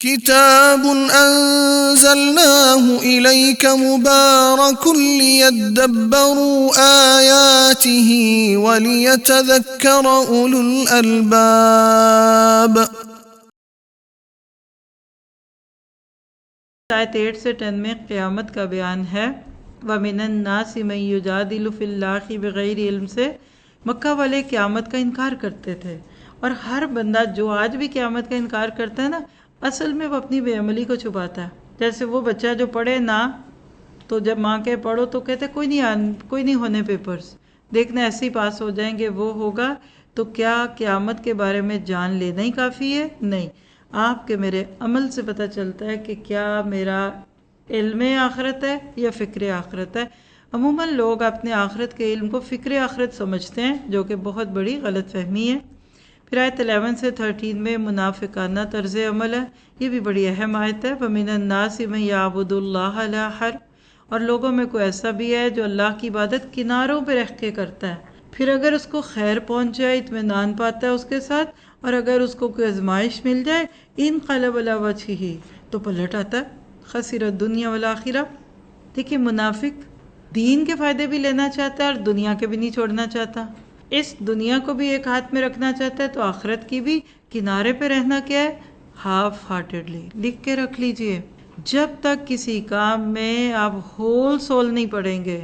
كتاب أنزلناه إليك مبارك ليدبروا آياته وليتذكر أولو الألباب۔ آیت 8 سے 10 میں قیامت کا بیان ہے۔ وَمِنَ النَّاسِ مَن يُجَادِلُ فِي اللَّهِ بِغَيْرِ علم سے مکہ والے قیامت کا انکار کرتے تھے، اور ہر بندہ جو آج بھی قیامت کا انکار کرتا ہے نا، اصل میں وہ اپنی بے عملی کو چھپاتا ہے۔ جیسے وہ بچہ جو پڑھے نہ، تو جب ماں کے پڑھو تو کہتے کوئی نہیں ہونے پیپرز، دیکھنا ایسے ہی پاس ہو جائیں گے، وہ ہوگا۔ تو کیا قیامت کے بارے میں جان لینا ہی کافی ہے؟ نہیں، آپ کے میرے عمل سے پتہ چلتا ہے کہ کیا میرا علم آخرت ہے یا فکر آخرت ہے۔ عموماً لوگ اپنے آخرت کے علم کو فکر آخرت سمجھتے ہیں، جو کہ بہت بڑی غلط فہمی ہے۔ پھر آیت 11 سے 13 میں منافقانہ طرز عمل ہے، یہ بھی بڑی اہم آیت ہے۔ وَمِنَ النَّاسِ مَن يَعْبُدُ اللَّهَ عَلَىٰ حَرْفٍ، اور لوگوں میں کوئی ایسا بھی ہے جو اللہ کی عبادت کناروں پہ رہ کے کرتا ہے، پھر اگر اس کو خیر پہنچ جائے اطمینان پاتا ہے اس کے ساتھ، اور اگر اس کو کوئی آزمائش مل جائے انقلب علی وجہہ، تو پلٹ آتا ہے، خسر الدنیا والآخرہ۔ دیکھیے منافق دین کے فائدے بھی لینا چاہتا ہے اور دنیا کے بھی نہیں چھوڑنا چاہتا، اس دنیا کو بھی ایک ہاتھ میں رکھنا چاہتا ہے، تو آخرت کی بھی کنارے پہ رہنا کیا ہے؟ Half heartedly. لکھ کے رکھ لیجئے، جب تک کسی کام میں آپ ہول سول نہیں پڑیں گے،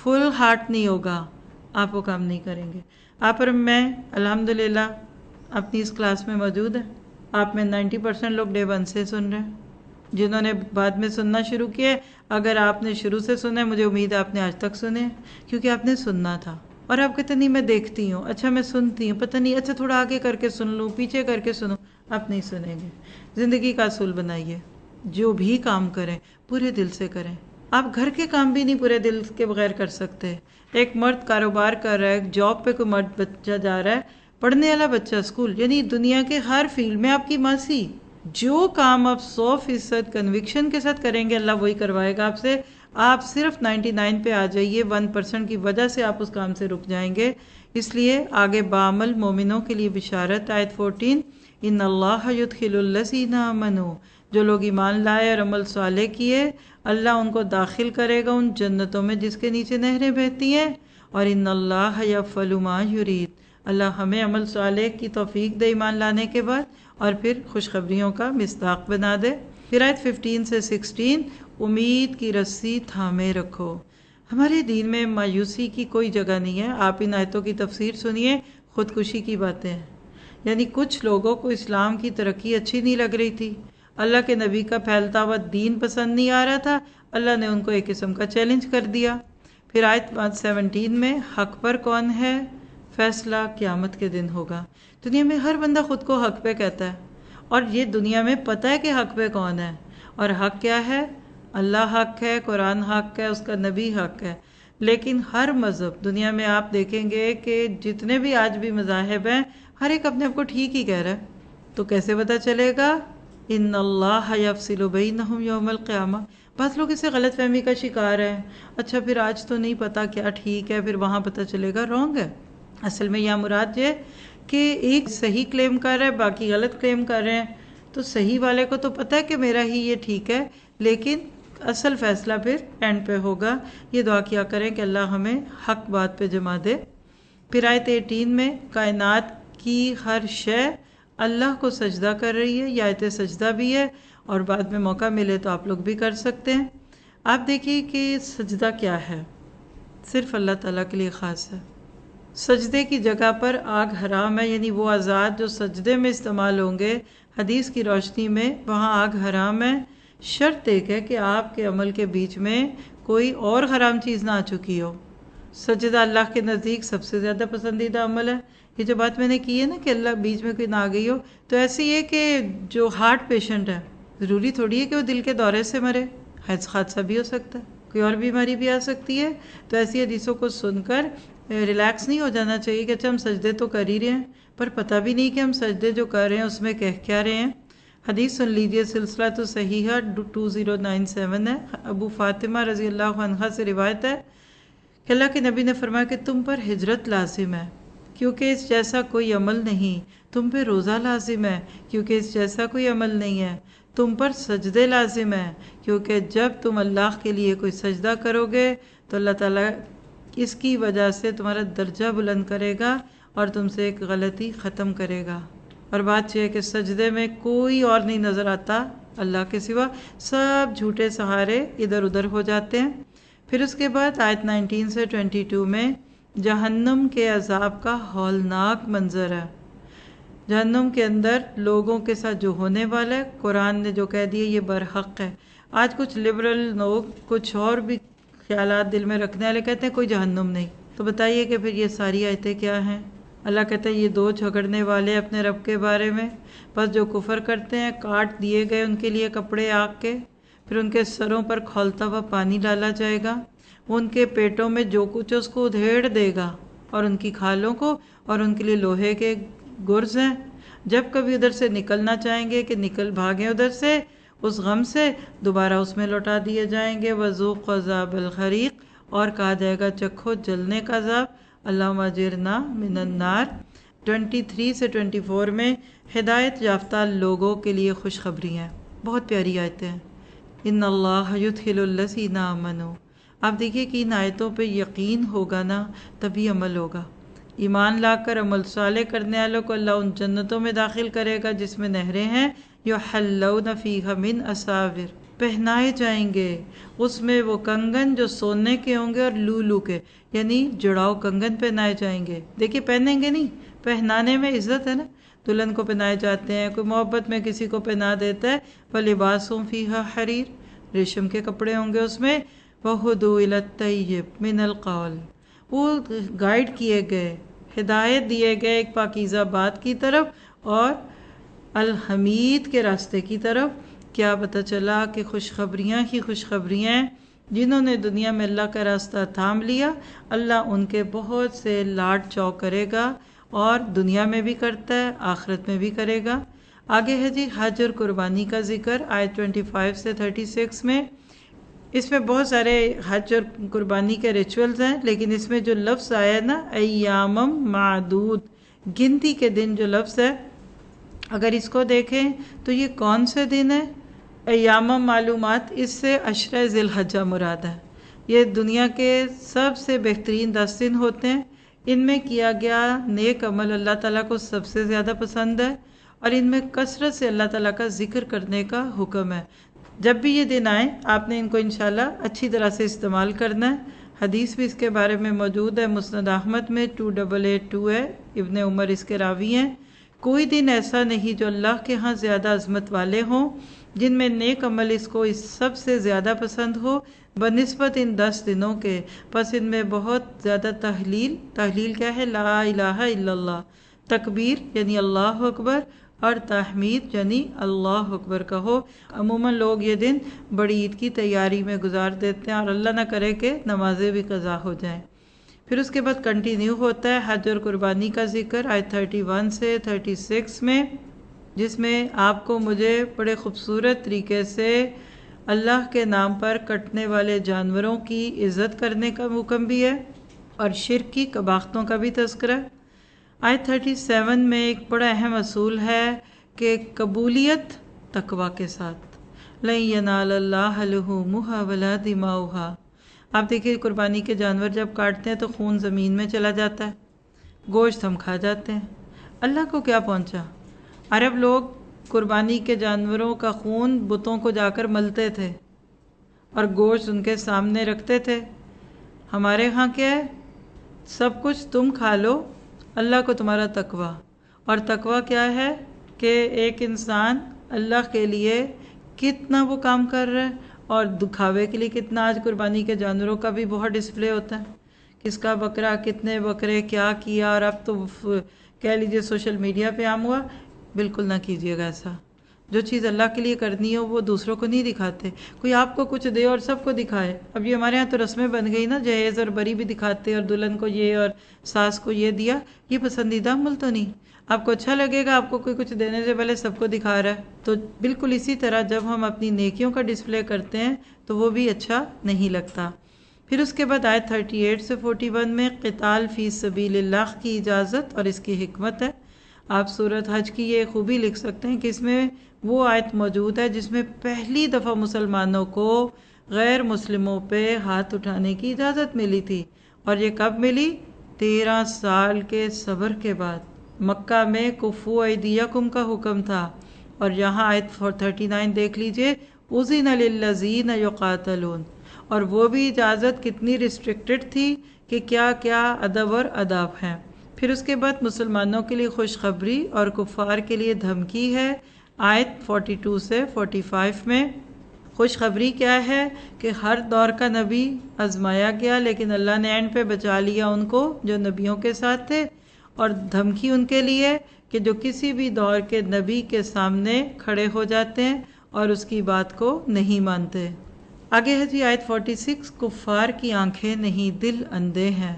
فل ہارٹ نہیں ہوگا، آپ وہ کام نہیں کریں گے۔ آپ اور میں الحمدللہ اپنی اس کلاس میں موجود ہیں، آپ میں 90% لوگ ڈے 1 سے سن رہے ہیں، جنہوں نے بعد میں سننا شروع کیے، اگر آپ نے شروع سے سنا ہے مجھے امید ہے آپ نے آج تک سنے، کیونکہ آپ نے سننا تھا۔ اور آپ کہتے نہیں میں دیکھتی ہوں، اچھا میں سنتی ہوں، پتہ نہیں، اچھا تھوڑا آگے کر کے سن لوں، پیچھے کر کے سنوں، آپ نہیں سنیں گے۔ زندگی کا اصول بنائیے، جو بھی کام کریں پورے دل سے کریں۔ آپ گھر کے کام بھی نہیں پورے دل کے بغیر کر سکتے۔ ایک مرد کاروبار کر رہا ہے، جاب پہ کوئی مرد بچہ جا رہا ہے، پڑھنے والا بچہ اسکول، یعنی دنیا کے ہر فیلڈ میں آپ کی ماسی، جو کام آپ 100% کنوکشن کے ساتھ کریں گے اللہ وہی کروائے گا آپ سے۔ آپ صرف 99 پہ آ جائیے، 1% کی وجہ سے آپ اس کام سے رک جائیں گے۔ اس لیے آگے بعمل مومنوں کے لیے بشارت، آیت 14، ان اللہ یدخل الذین آمنوا، جو لوگ ایمان لائے اور عمل صالح کیے، اللہ ان کو داخل کرے گا ان جنتوں میں جس کے نیچے نہریں بہتی ہیں، اور ان اللہ یفعل ما یرید، اللہ ہمیں عمل صالح کی توفیق دے ایمان لانے کے بعد، اور پھر خوشخبریوں کا مصداق بنا دے۔ پھر آیت 15 سے 16، امید کی رسی تھامے رکھو۔ ہمارے دین میں مایوسی کی کوئی جگہ نہیں ہے۔ آپ ان آیتوں کی تفسیر سنیے، خودکشی کی باتیں ہیں، یعنی کچھ لوگوں کو اسلام کی ترقی اچھی نہیں لگ رہی تھی، اللہ کے نبی کا پھیلتا ہوا دین پسند نہیں آ رہا تھا، اللہ نے ان کو ایک قسم کا چیلنج کر دیا۔ پھر آیت 17 میں حق پر کون ہے؟ فیصلہ قیامت کے دن ہوگا۔ دنیا میں ہر بندہ خود کو حق پہ کہتا ہے، اور یہ دنیا میں پتہ ہے کہ حق پہ کون ہے، اور حق کیا ہے؟ اللہ حق ہے، قرآن حق ہے، اس کا نبی حق ہے۔ لیکن ہر مذہب دنیا میں آپ دیکھیں گے کہ جتنے بھی آج بھی مذاہب ہیں، ہر ایک اپنے آپ کو ٹھیک ہی کہہ رہا ہے، تو کیسے پتہ چلے گا؟ ان اللہ یفصل بینہم یوم القیامہ۔ بعض لوگ اسے غلط فہمی کا شکار ہیں، اچھا پھر آج تو نہیں پتا کیا ٹھیک ہے، پھر وہاں پتہ چلے گا، رونگ ہے۔ اصل میں یہ مراد یہ کہ ایک صحیح کلیم کر رہا ہے، باقی غلط کلیم کر رہے ہیں، تو صحیح والے کو تو پتہ ہے کہ میرا ہی یہ ٹھیک ہے، لیکن اصل فیصلہ پھر اینڈ پہ ہوگا۔ یہ دعا کیا کریں کہ اللہ ہمیں حق بات پہ جمع دے۔ پھر آیت 18 میں کائنات کی ہر شے اللہ کو سجدہ کر رہی ہے، یہ آیت سجدہ بھی ہے، اور بعد میں موقع ملے تو آپ لوگ بھی کر سکتے ہیں۔ آپ دیکھیے کہ سجدہ کیا ہے، صرف اللہ تعالیٰ کے لیے خاص ہے۔ سجدے کی جگہ پر آگ حرام ہے، یعنی وہ اعضاء جو سجدے میں استعمال ہوں گے حدیث کی روشنی میں، وہاں آگ حرام ہے۔ شرط ایک ہے کہ آپ کے عمل کے بیچ میں کوئی اور حرام چیز نہ آ چکی ہو۔ سجدہ اللہ کے نزدیک سب سے زیادہ پسندیدہ عمل ہے۔ یہ جو بات میں نے کی ہے نا کہ اللہ بیچ میں کوئی نہ آ گئی ہو، تو ایسی ہے کہ جو ہارٹ پیشنٹ ہے، ضروری تھوڑی ہے کہ وہ دل کے دورے سے مرے، حادثہ بھی ہو سکتا ہے، کوئی اور بیماری بھی آ سکتی ہے۔ تو ایسی حدیثوں کو سن کر ریلیکس نہیں ہو جانا چاہیے کہ اچھا ہم سجدے تو کر ہی رہے ہیں، پر پتہ بھی نہیں کہ ہم سجدے جو کر رہے ہیں اس میں کہہ کیا رہے ہیں۔ حدیث سن لیجئے، سلسلہ تو صحیحہ 2097 ہے، ابو فاطمہ رضی اللہ عنہ سے روایت ہے کہ اللہ کے نبی نے فرمایا کہ تم پر ہجرت لازم ہے کیونکہ اس جیسا کوئی عمل نہیں، تم پہ روزہ لازم ہے کیونکہ اس جیسا کوئی عمل نہیں ہے، تم پر سجدے لازم ہیں، کیونکہ جب تم اللہ کے لیے کوئی سجدہ کرو گے تو اللہ تعالیٰ اس کی وجہ سے تمہارا درجہ بلند کرے گا اور تم سے ایک غلطی ختم کرے گا۔ اور بات یہ ہے کہ سجدے میں کوئی اور نہیں نظر آتا اللہ کے سوا، سب جھوٹے سہارے ادھر ادھر ہو جاتے ہیں۔ پھر اس کے بعد آیت 19 سے 22 میں جہنم کے عذاب کا ہولناک منظر ہے۔ جہنم کے اندر لوگوں کے ساتھ جو ہونے والا ہے، قرآن نے جو کہہ دیا یہ برحق ہے۔ آج کچھ لبرل لوگ کچھ اور بھی خیالات دل میں رکھنے والے کہتے ہیں کوئی جہنم نہیں، تو بتائیے کہ پھر یہ ساری آیتیں کیا ہیں؟ اللہ کہتا ہے یہ دو جھگڑنے والے اپنے رب کے بارے میں، بس جو کفر کرتے ہیں کاٹ دیے گئے ان کے لیے کپڑے آگ کے، پھر ان کے سروں پر کھولتا ہوا پانی ڈالا جائے گا، وہ ان کے پیٹوں میں جو کچھ اس کو ادھیڑ دے گا، اور ان کی کھالوں کو، اور ان کے لیے لوہے کے گرز ہیں، جب کبھی ادھر سے نکلنا چاہیں گے کہ نکل بھاگیں ادھر سے، اس غم سے دوبارہ اس میں لوٹا دیے جائیں گے۔ وذوق عذاب الحریق، اور کہا جائے گا چکھو جلنے کا عذاب۔ اللہم اجرنا من النار۔ 23 سے 24 میں ہدایت یافتہ لوگوں کے لیے خوشخبری ہیں، بہت پیاری آیتیں ہیں۔ ان اللہ یدخل الذین آمنوا، آپ دیکھیے کہ ان آیتوں پہ یقین ہوگا نا تبھی عمل ہوگا۔ ایمان لا کر عمل صالح کرنے والوں کو اللہ ان جنتوں میں داخل کرے گا جس میں نہریں ہیں، یحلون فیہا من اساور، پہنائے جائیں گے اس میں وہ کنگن جو سونے کے ہوں گے اور لولو کے، یعنی جڑاؤ کنگن پہنائے جائیں گے۔ دیکھیے پہنیں گے نہیں، پہنانے میں عزت ہے نا، دلہن کو پہنائے جاتے ہیں، کوئی محبت میں کسی کو پہنا دیتا ہے۔ فَلِبَاسُهُمْ فِيهَا حَرِيرٌ، ریشم کے کپڑے ہوں گے اس میں۔ وَهُدُوا إِلَى الطَّيِّبِ مِنَ الْقَوْلِ، وہ گائیڈ کیے گئے، ہدایت دیے گئے ایک پاکیزہ بات کی طرف اور الحمید کے راستے کی طرف۔ کیا پتہ چلا کہ خوشخبریاں ہی خوشخبریاں ہیں، جنہوں نے دنیا میں اللہ کا راستہ تھام لیا، اللہ ان کے بہت سے لاڈ چو کرے گا، اور دنیا میں بھی کرتا ہے، آخرت میں بھی کرے گا۔ آگے ہے جی حج اور قربانی کا ذکر، آیت 25 سے 36 میں۔ اس میں بہت سارے حج اور قربانی کے ریچولز ہیں، لیکن اس میں جو لفظ آیا ہے نا ایامم معدود، گنتی کے دن جو لفظ ہے، اگر اس کو دیکھیں تو یہ کون سے دن ہے؟ ایامم معلومات، اس سے عشرہ ذی الحجہ مراد ہے۔ یہ دنیا کے سب سے بہترین 10 دن ہوتے ہیں، ان میں کیا گیا نیک عمل اللہ تعالیٰ کو سب سے زیادہ پسند ہے، اور ان میں کثرت سے اللہ تعالیٰ کا ذکر کرنے کا حکم ہے۔ جب بھی یہ دن آئیں آپ نے ان کو انشاءاللہ اچھی طرح سے استعمال کرنا ہے۔ حدیث بھی اس کے بارے میں موجود ہے، مسند احمد میں 2882 ہے، ابن عمر اس کے راوی ہیں۔ کوئی دن ایسا نہیں جو اللہ کے ہاں زیادہ عظمت والے ہوں، جن میں نیک عمل اس کو سب سے زیادہ پسند ہو بنسبت ان 10 دنوں کے۔ پس ان میں بہت زیادہ تحلیل کیا ہے؟ لا الہ الا اللہ، تکبیر یعنی اللہ اکبر، اور تحمید یعنی اللہ اکبر کہو۔ عموماً لوگ یہ دن بڑی عید کی تیاری میں گزار دیتے ہیں، اور اللہ نہ کرے کہ نمازیں بھی قضا ہو جائیں۔ پھر اس کے بعد کنٹینیو ہوتا ہے حج اور قربانی کا ذکر، آیت 31 سے 36 میں، جس میں آپ کو مجھے بڑے خوبصورت طریقے سے اللہ کے نام پر کٹنے والے جانوروں کی عزت کرنے کا حکم بھی ہے، اور شرک کی قباحتوں کا بھی تذکرہ۔ آیت 37 میں ایک بڑا اہم اصول ہے کہ قبولیت تقوی کے ساتھ، لَن يَنَالَ اللَّهَ لُحُومُهَا وَلَا دِمَاؤُهَا۔ آپ دیکھیے قربانی کے جانور جب کاٹتے ہیں تو خون زمین میں چلا جاتا ہے، گوشت ہم کھا جاتے ہیں، اللہ کو کیا پہنچا؟ عرب لوگ قربانی کے جانوروں کا خون بتوں کو جا کر ملتے تھے اور گوشت ان کے سامنے رکھتے تھے۔ ہمارے ہاں کیا ہے؟ سب کچھ تم کھا لو، اللہ کو تمہارا تقوی۔ اور تقوی کیا ہے کہ ایک انسان اللہ کے لیے کتنا وہ کام کر رہا ہے، اور دکھاوے کے لیے کتنا۔ آج قربانی کے جانوروں کا بھی بہت ڈسپلے ہوتا ہے، کس کا بکرا، کتنے بکرے، کیا کیا، اور اب تو کہہ لیجئے سوشل میڈیا پہ عام ہوا۔ بالکل نہ کیجیے گا ایسا۔ جو چیز اللہ کے لیے کرنی ہو وہ دوسروں کو نہیں دکھاتے۔ کوئی آپ کو کچھ دے اور سب کو دکھائے، اب یہ ہمارے ہاں تو رسمیں بن گئی نا، جہیز اور بری بھی دکھاتے، اور دلہن کو یہ اور ساس کو یہ دیا۔ یہ پسندیدہ عمل تو نہیں، آپ کو اچھا لگے گا آپ کو کوئی کچھ دینے سے پہلے سب کو دکھا رہا ہے۔ تو بالکل اسی طرح جب ہم اپنی نیکیوں کا ڈسپلے کرتے ہیں تو وہ بھی اچھا نہیں لگتا۔ پھر اس کے بعد آیت 38 سے 41 میں قتال فی سبیل اللہ کی اجازت اور اس کی حکمت ہے۔ آپ سورۃ حج کی یہ خوبی لکھ سکتے ہیں کہ اس میں وہ آیت موجود ہے جس میں پہلی دفعہ مسلمانوں کو غیر مسلموں پہ ہاتھ اٹھانے کی اجازت ملی تھی، اور یہ کب ملی؟ 13 سال کے صبر کے بعد۔ مکہ میں کفو ایدیکم کا حکم تھا، اور یہاں آیت 39 دیکھ لیجئے، اذن للذین یقاتلون، اور وہ بھی اجازت کتنی ریسٹرکٹڈ تھی کہ کیا کیا ادب اور آداب ہیں۔ پھر اس کے بعد مسلمانوں کے لیے خوشخبری اور کفار کے لیے دھمکی ہے، آیت 42 سے 45 میں۔ خوشخبری کیا ہے کہ ہر دور کا نبی آزمایا گیا، لیکن اللہ نے اینڈ پہ بچا لیا ان کو جو نبیوں کے ساتھ تھے، اور دھمکی ان کے لیے کہ جو کسی بھی دور کے نبی کے سامنے کھڑے ہو جاتے ہیں اور اس کی بات کو نہیں مانتے۔ آگے ہے جی آیت 46، کفار کی آنکھیں نہیں دل اندھے ہیں۔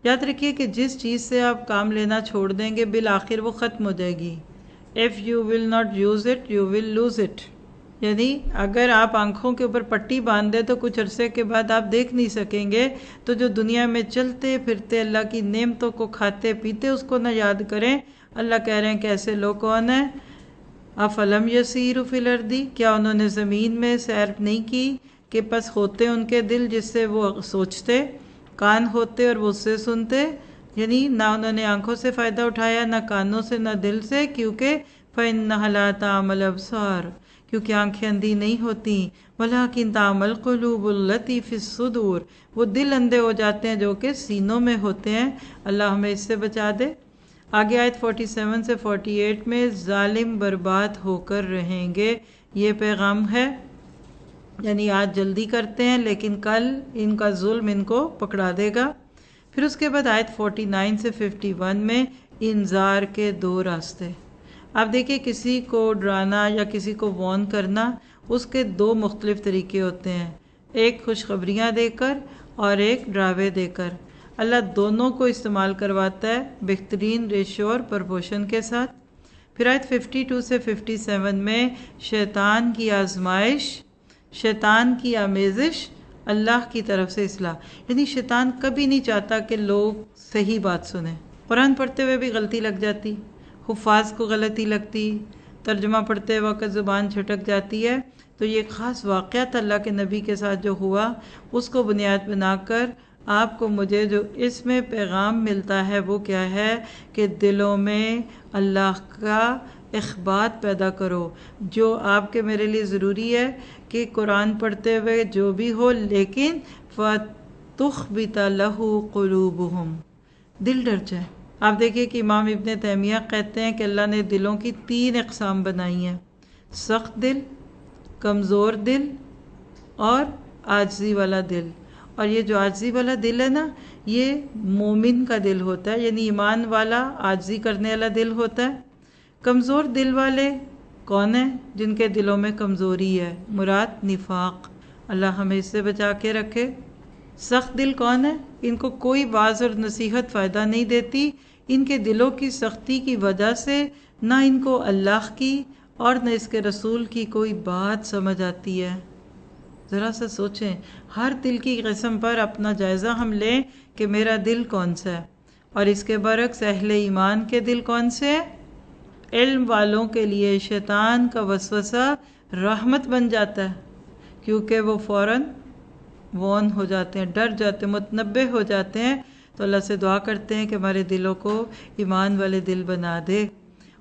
یاد رکھیے کہ جس چیز سے آپ کام لینا چھوڑ دیں گے بالآخر وہ ختم ہو جائے گی۔ If you will not use it, you will lose it۔ یعنی اگر آپ آنکھوں کے اوپر پٹی باندھ دیں تو کچھ عرصے کے بعد آپ دیکھ نہیں سکیں گے، تو جو دنیا میں چلتے پھرتے اللہ کی نعمتوں کو کھاتے پیتے اس کو نہ یاد کریں۔ اللہ کہہ رہے ہیں کہ ایسے لوگ کون ہیں؟ افلم یسیروا فی الارض، کیا انہوں نے زمین میں سیر نہیں کی کہ پس ہوتے ان کے دل جس سے وہ سوچتے، کان ہوتے اور وہ اس سے سنتے، یعنی نہ انہوں نے آنکھوں سے فائدہ اٹھایا، نہ کانوں سے، نہ دل سے، کیونکہ فَإِنَّهَا لَا تَعْمَى الْأَبْصَارُ، کیونکہ آنکھیں اندھی نہیں ہوتی، وَلَٰكِن تَعْمَى الْقُلُوبُ الَّتِي فِي الصُّدُورِ، وہ دل اندھے ہو جاتے ہیں جو کہ سینوں میں ہوتے ہیں۔ اللہ ہمیں اس سے بچا دے۔ آگے آیت 47 سے 48 میں، ظالم برباد ہو کر رہیں گے، یہ پیغام ہے، یعنی آج جلدی کرتے ہیں لیکن کل ان کا ظلم ان کو پکڑا دے گا۔ پھر اس کے بعد آیت 49 سے 51 میں انذار کے 2 راستے۔ آپ دیکھیں کسی کو ڈرانا یا کسی کو وارن کرنا، اس کے 2 مختلف طریقے ہوتے ہیں، ایک خوشخبریاں دے کر اور ایک ڈراوے دے کر۔ اللہ دونوں کو استعمال کرواتا ہے بہترین ریشو اور پرپوشن کے ساتھ۔ پھر آیت 52 سے 57 میں شیطان کی آزمائش، شیطان کی آمیزش، اللہ کی طرف سے اصلاح، یعنی شیطان کبھی نہیں چاہتا کہ لوگ صحیح بات سنیں۔ قرآن پڑھتے ہوئے بھی غلطی لگ جاتی، حفاظ کو غلطی لگتی، ترجمہ پڑھتے وقت زبان چھٹک جاتی ہے، تو یہ خاص واقعات اللہ کے نبی کے ساتھ جو ہوا اس کو بنیاد بنا کر آپ کو مجھے جو اس میں پیغام ملتا ہے وہ کیا ہے کہ دلوں میں اللہ کا اخبات پیدا کرو۔ جو آپ کے میرے لیے ضروری ہے کہ قرآن پڑھتے ہوئے جو بھی ہو، لیکن فَتُخْبِتَ لَهُ قُلُوبُهُمْ، دل ڈر جائے۔ آپ دیکھیے کہ امام ابن تیمیہ کہتے ہیں کہ اللہ نے دلوں کی 3 اقسام بنائی ہیں، سخت دل، کمزور دل اور عاجزی والا دل۔ اور یہ جو عاجزی والا دل ہے نا، یہ مومن کا دل ہوتا ہے، یعنی ایمان والا عاجزی کرنے والا دل ہوتا ہے۔ کمزور دل والے کون ہیں؟ جن کے دلوں میں کمزوری ہے، مراد نفاق، اللہ ہمیں اس سے بچا کے رکھے۔ سخت دل کون ہے؟ ان کو کوئی واعظ اور نصیحت فائدہ نہیں دیتی، ان کے دلوں کی سختی کی وجہ سے نہ ان کو اللہ کی اور نہ اس کے رسول کی کوئی بات سمجھ آتی ہے۔ ذرا سا سوچیں، ہر دل کی قسم پر اپنا جائزہ ہم لیں کہ میرا دل کون سا ہے، اور اس کے برعکس اہل ایمان کے دل کون سے ہیں؟ علم والوں کے لیے شیطان کا وسوسہ رحمت بن جاتا ہے، کیونکہ وہ فوراً وارن ہو جاتے ہیں، ڈر جاتے ہیں، متنبہ ہو جاتے ہیں۔ تو اللہ سے دعا کرتے ہیں کہ ہمارے دلوں کو ایمان والے دل بنا دے۔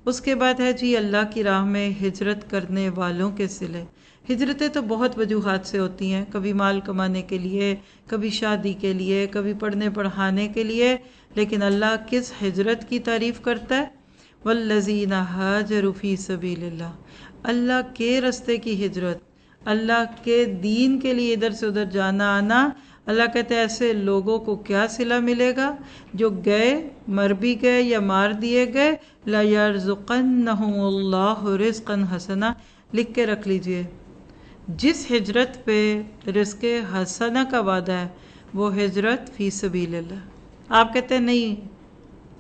اس کے بعد ہے جی اللہ کی راہ میں ہجرت کرنے والوں کے صلے۔ ہجرتیں تو بہت وجوہات سے ہوتی ہیں، کبھی مال کمانے کے لیے، کبھی شادی کے لیے، کبھی پڑھنے پڑھانے کے لیے، لیکن اللہ کس ہجرت کی تعریف کرتا ہے؟ والذین ہاجروا فی سبیل اللہ، اللہ کے رستے کی ہجرت، اللہ کے دین کے لیے ادھر سے ادھر جانا آنا۔ اللہ کہتے ہیں ایسے لوگوں کو کیا صلہ ملے گا؟ جو گئے، مر بھی گئے یا مار دیے گئے، لَيَرْزُقَنَّهُمُ اللَّهُ رِزْقًا حَسَنًا، لکھ کے رکھ لیجئے۔ جس ہجرت پہ رزق حسنہ کا وعدہ ہے وہ ہجرت فی سبیل اللہ۔ آپ کہتے ہیں نہیں،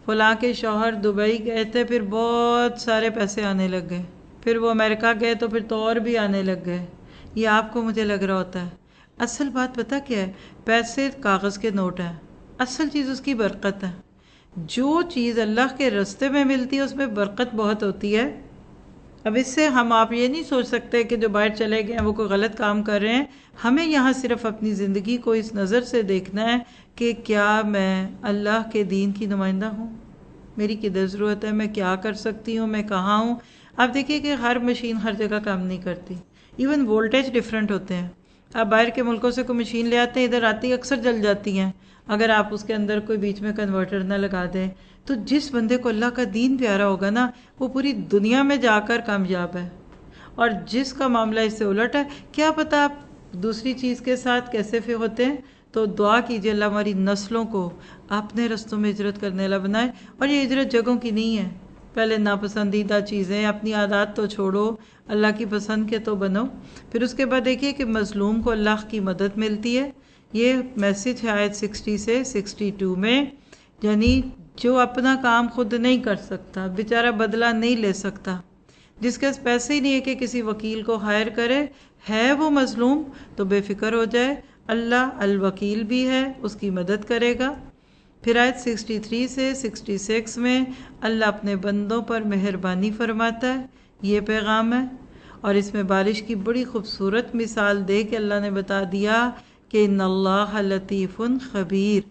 فلاں کے شوہر دبئی گئے تھے، پھر بہت سارے پیسے آنے لگ گئے، پھر وہ امریکہ گئے تو پھر تو اور بھی آنے لگ گئے، یہ آپ کو مجھے لگ رہا ہوتا ہے۔ اصل بات پتہ کیا ہے؟ پیسے کاغذ کے نوٹ ہیں، اصل چیز اس کی برکت ہے۔ جو چیز اللہ کے راستے میں ملتی ہے اس میں برکت بہت ہوتی ہے۔ اب اس سے آپ یہ نہیں سوچ سکتے کہ جو باہر چلے گئے ہیں وہ کوئی غلط کام کر رہے ہیں۔ ہمیں یہاں صرف اپنی زندگی کو اس نظر سے دیکھنا ہے کہ کیا میں اللہ کے دین کی نمائندہ ہوں، میری کدھر ضرورت ہے، میں کیا کر سکتی ہوں، میں کہاں ہوں۔ آپ دیکھیے کہ ہر مشین ہر جگہ کام نہیں کرتی، ایون وولٹیج ڈیفرنٹ ہوتے ہیں۔ آپ باہر کے ملکوں سے کوئی مشین لے آتے ہیں، ادھر آتی اکثر جل جاتی ہیں اگر آپ اس کے اندر کوئی بیچ میں کنورٹر نہ لگا دیں۔ تو جس بندے کو اللہ کا دین پیارا ہوگا نا، وہ پوری دنیا میں جا کر کامیاب ہے، اور جس کا معاملہ اس سے الٹ ہے، کیا پتہ آپ دوسری چیز کے ساتھ کیسے ہوتے ہیں۔ تو دعا کیجیے اللہ ہماری نسلوں کو اپنے رستوں میں ہجرت کرنے والا بنائے۔ اور یہ ہجرت جگہوں کی نہیں ہے، پہلے ناپسندیدہ چیزیں، اپنی عادات تو چھوڑو، اللہ کی پسند کے تو بنو۔ پھر اس کے بعد دیکھیے کہ مظلوم کو اللہ کی مدد ملتی ہے۔ یہ میسج ہے آیت 60 سے 62 میں، یعنی جو اپنا کام خود نہیں کر سکتا، بیچارہ بدلہ نہیں لے سکتا، جس کے پاس پیسے ہی نہیں ہے کہ کسی وکیل کو ہائر کرے، ہے وہ مظلوم، تو بے فکر ہو جائے، اللہ الوکیل بھی ہے، اس کی مدد کرے گا۔ پھر آیت 63 سے 66 میں اللہ اپنے بندوں پر مہربانی فرماتا ہے، یہ پیغام ہے۔ اور اس میں بارش کی بڑی خوبصورت مثال دے کے اللہ نے بتا دیا کہ ان اللہ لطیف خبیر۔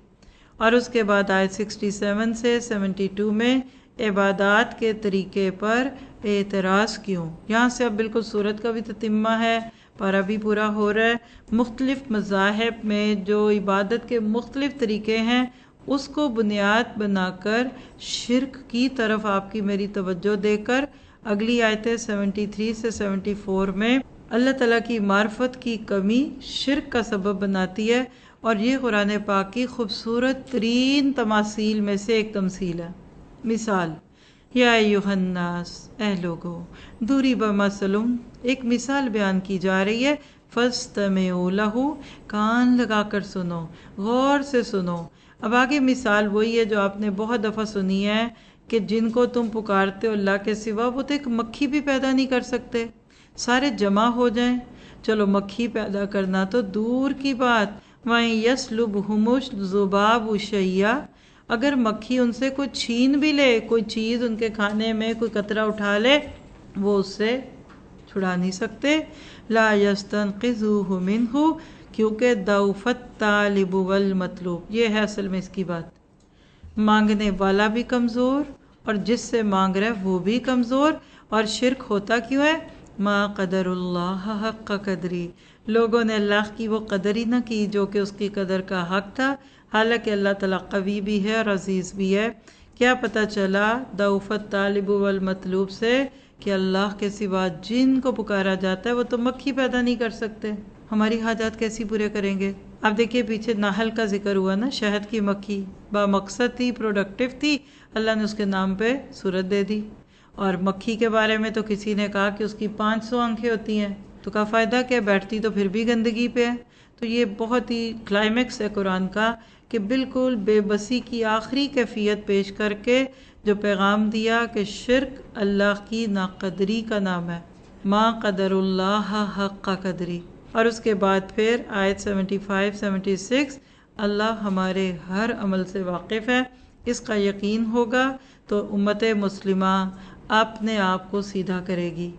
اور اس کے بعد آیت 67 سے 72 میں عبادات کے طریقے پر اعتراض کیوں۔ یہاں سے اب بالکل سورت کا بھی تتمہ ہے، پارہ بھی پورا ہو رہا ہے۔ مختلف مذاہب میں جو عبادت کے مختلف طریقے ہیں اس کو بنیاد بنا کر شرک کی طرف آپ کی میری توجہ دے کر اگلی آیتیں 73 سے 74 میں اللہ تعالیٰ کی معرفت کی کمی شرک کا سبب بناتی ہے، اور یہ قرآن پاک کی خوبصورت ترین تماثیل میں سے ایک تمثیل ہے۔ مثال، یا ایھا الناس، اے لوگو، ضرب مثل، ایک مثال بیان کی جا رہی ہے، فاستمعوا لہ، کان لگا کر سنو، غور سے سنو۔ اب آگے مثال وہی ہے جو آپ نے بہت دفعہ سنی ہے کہ جن کو تم پکارتے ہو اللہ کے سوا، وہ تو ایک مکھی بھی پیدا نہیں کر سکتے، سارے جمع ہو جائیں، چلو مکھی پیدا کرنا تو دور کی بات، وَإِن يَسْلُبْهُمُ الذُّبَابُ شَيْئًا، اگر مکھی ان سے کوئی چھین بھی لے، کوئی چیز ان کے کھانے میں کوئی قطرہ اٹھا لے، وہ اس سے چھڑا نہیں سکتے۔ لَا يَسْتَنْقِذُوهُ مِنْهُ، کیونکہ ضعف الطالب والمطلوب، یہ ہے اصل میں اس کی بات، مانگنے والا بھی کمزور اور جس سے مانگ رہا ہے وہ بھی کمزور۔ اور شرک ہوتا کیوں ہے؟ ما قدر اللہ حق قدری، لوگوں نے اللہ کی وہ قدر ہی نہ کی جو کہ اس کی قدر کا حق تھا، حالانکہ اللہ تعالیٰ قوی بھی ہے اور عزیز بھی ہے۔ کیا پتہ چلا ضعف الطالب والمطلوب سے کہ اللہ کے سوا جن کو پکارا جاتا ہے وہ تو مکھی پیدا نہیں کر سکتے، ہماری حاجات کیسی پورے کریں گے؟ اب دیکھیے پیچھے نحل کا ذکر ہوا نا، شہد کی مکھی با مقصد تھی، پروڈکٹیو تھی، اللہ نے اس کے نام پہ سورت دے دی۔ اور مکھی کے بارے میں تو کسی نے کہا کہ اس کی 500 آنکھیں ہوتی ہیں، تو کا فائدہ کیا، بیٹھتی تو پھر بھی گندگی پہ ہے۔ تو یہ بہت ہی کلائمیکس ہے قرآن کا کہ بالکل بے بسی کی آخری کیفیت پیش کر کے جو پیغام دیا کہ شرک اللہ کی ناقدری کا نام ہے، ما قدر اللہ حق قدری۔ اور اس کے بعد پھر آیت 75 76 اللہ ہمارے ہر عمل سے واقف ہے، اس کا یقین ہوگا تو امت مسلمہ اپنے آپ کو سیدھا کرے گی۔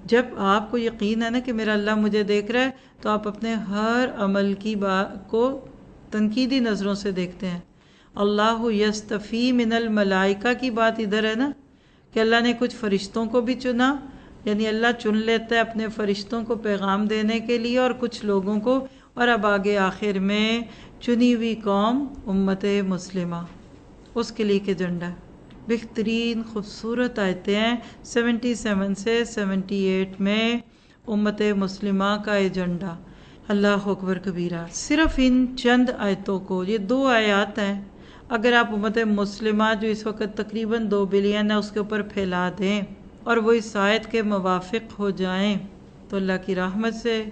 جب آپ کو یقین ہے نا کہ میرا اللہ مجھے دیکھ رہا ہے، تو آپ اپنے ہر عمل کی بات کو تنقیدی نظروں سے دیکھتے ہیں۔ اللہ یستفی من الملائکہ کی بات ادھر ہے نا کہ اللہ نے کچھ فرشتوں کو بھی چنا، یعنی اللہ چن لیتا ہے اپنے فرشتوں کو پیغام دینے کے لیے اور کچھ لوگوں کو، اور اب آگے آخر میں چنی ہوئی قوم امت مسلمہ، اس کے لیے کہ ایجنڈا بہترین خوبصورت آیتیں ہیں 77 سے 78 میں امت مسلمہ کا ایجنڈا۔ اللہ اکبر کبیرہ۔ صرف ان چند آیتوں کو، یہ 2 آیات ہیں، اگر آپ امت مسلمہ جو اس وقت تقریباً 2 بلین ہے اس کے اوپر پھیلا دیں اور وہ اس آیت کے موافق ہو جائیں تو اللہ کی رحمت سے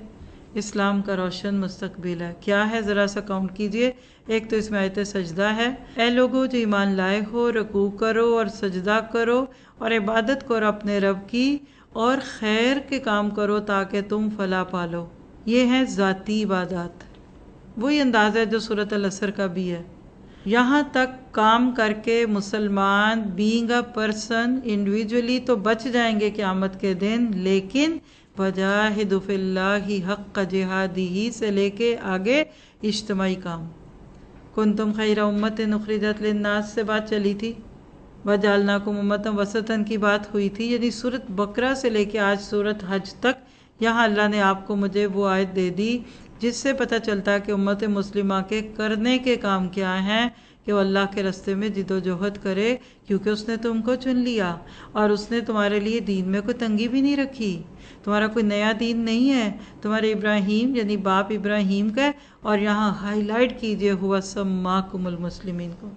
اسلام کا روشن مستقبل ہے۔ کیا ہے ذرا سا کاؤنٹ کیجئے۔ ایک تو اس میں آیت سجدہ ہے، اے لوگو جو ایمان لائے ہو، رکوع کرو اور سجدہ کرو اور عبادت کرو اپنے رب کی، اور خیر کے کام کرو تاکہ تم فلاح پالو۔ یہ ہیں ذاتی عبادات، وہی انداز ہے جو سورۃ العصر کا بھی ہے۔ یہاں تک کام کر کے مسلمان بینگ اے پرسن انڈیویجولی تو بچ جائیں گے قیامت کے دن، لیکن وجاہد فی اللہ حق جہادہ سے لے کے آگے اجتماعی کام۔ کنتم خیر امت اخرجت للناس سے بات چلی تھی، وجعلناکم امۃ وسطا کی بات ہوئی تھی، یعنی سورۃ بقرہ سے لے کے آج سورۃ حج تک یہاں اللہ نے آپ کو مجھے وہ آیت دے دی جس سے پتہ چلتا ہے کہ امت مسلمہ کے کرنے کے کام کیا ہیں، کہ وہ اللہ کے راستے میں جد و جہد کرے، کیونکہ اس نے تم کو چن لیا اور اس نے تمہارے لیے دین میں کوئی تنگی بھی نہیں رکھی، تمہارا کوئی نیا دین نہیں ہے، تمہارے ابراہیم یعنی باپ ابراہیم کا ہے، اور یہاں ہائی لائٹ کیجئے ہوا سماکم المسلمین کو،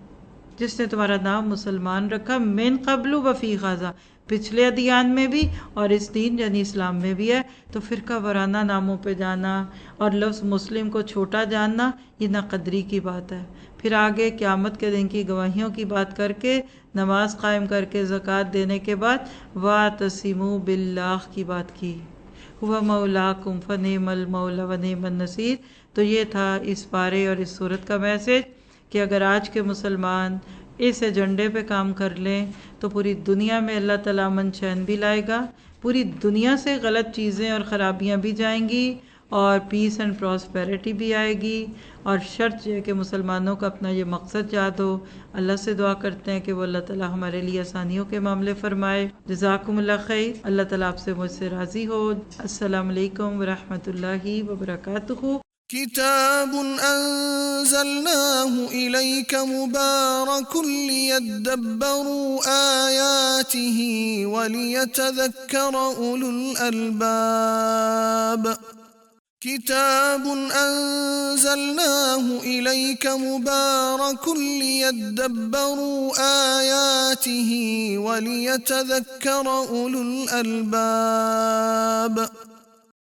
جس نے تمہارا نام مسلمان رکھا، من قبل و فی غازہ، پچھلے ادیان میں بھی اور اس دین یعنی اسلام میں بھی ہے۔ تو فرقہ وارانہ ناموں پہ جانا اور لفظ مسلم کو چھوٹا جاننا یہ ناقدری کی بات ہے۔ پھر آگے قیامت کے دن کی گواہیوں کی بات کر کے، نماز قائم کر کے زکوٰۃ دینے کے بعد وَاعْتَصِمُوا بِاللَّهِ کی بات کی، هُوَ مَوْلَاكُمْ فَنِعْمَ الْمَوْلَىٰ وَنِعْمَ النَّصِيرُ۔ تو یہ تھا اس پارے اور اس سورت کا میسج کہ اگر آج کے مسلمان اس ایجنڈے پہ کام کر لیں تو پوری دنیا میں اللہ تعالیٰ امن چین بھی لائے گا، پوری دنیا سے غلط چیزیں اور خرابیاں بھی جائیں گی اور پیس اینڈ پراسپیرٹی بھی آئے گی۔ اور شرط یہ ہے کہ مسلمانوں کا اپنا یہ مقصد یاد ہو۔ اللہ سے دعا کرتے ہیں کہ وہ اللہ تعالیٰ ہمارے لیے آسانیوں کے معاملے فرمائے۔ جزاکم اللہ خیر، اللہ تعالیٰ آپ سے مجھ سے راضی ہو۔ السلام علیکم ورحمۃ اللہ وبرکاتہ۔ كتاب أنزلناه إليك مبارك ليدبروا آياته وليتذكر أولو الألباب كتاب أنزلناه إليك مبارك ليدبروا آياته وليتذكر أولو الألباب